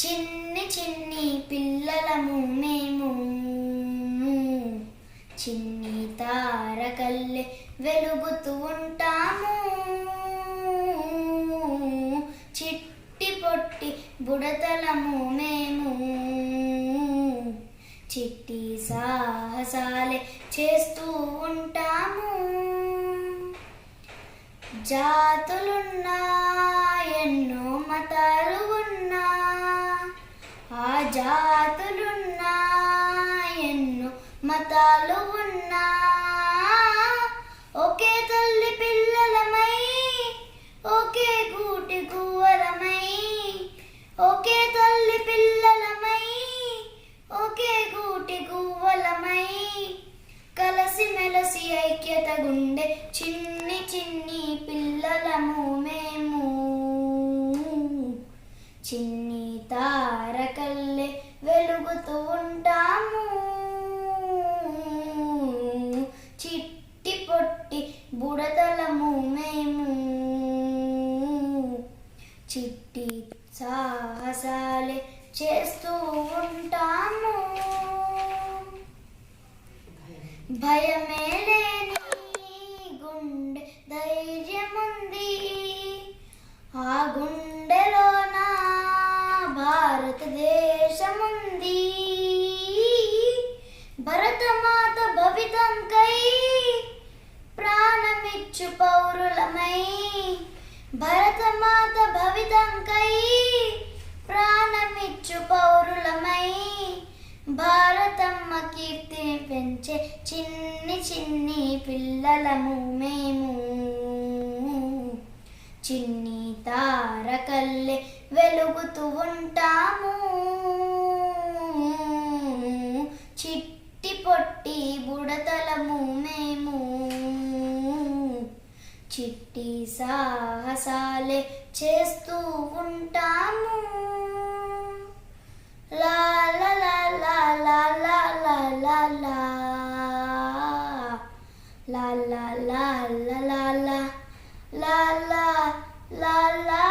చిన్ని చిన్ని పిల్లలము మేము, చిన్ని తారకల్లె వెలుగుతూ ఉంటాము. చిట్టి పొట్టి బుడతలము మేము, చిట్టి సాహసాలే చేస్తూ ఉంటాము. జాతులున్నా ఎన్నో మతాలు ఉన్నా, ఆ జాతులున్నా ఎన్నో మతాలు ఉన్నా, ఒకే తల్లి పిల్లలమై ఒకే గూటి గువ్వలమై, ఒకే తల్లి పిల్లలమై ఒకే గూటి గువ్వలమై, కలసి మెలసి ఐక్యత గుండె చిన్ని చిన్ని పిల్లలము మేము. చిన్ని తారకల్లె వెలుగుతూ ఉంటాము. చిట్టి పొట్టి బుడతలము మేము, చిట్టి సాహసాలే చేస్తూ ఉంటాము. భయమే లేని గుండె ధైర్యముంది, ఆ గుండెలోన భారతదేశముంది. భరతమాత భవితంకై ప్రాణమిచ్చు పౌరులమై, భరతమాత భవితంకై ప్రాణమిచ్చు పౌరులమై, భారతమ్మ కీర్తిని పెంచే చిన్ని చిన్ని పిల్లలము మేము. చిన్ని తారకల్లె వెలుగుతూ ఉంటాము. చిట్టి పొట్టి బుడతలము మేము, చిట్టి సాహసాలే చేస్తూ ఉంటాము. లా లా లా లా లా లా లా లా లా లా లా లా లా లా లా లా లా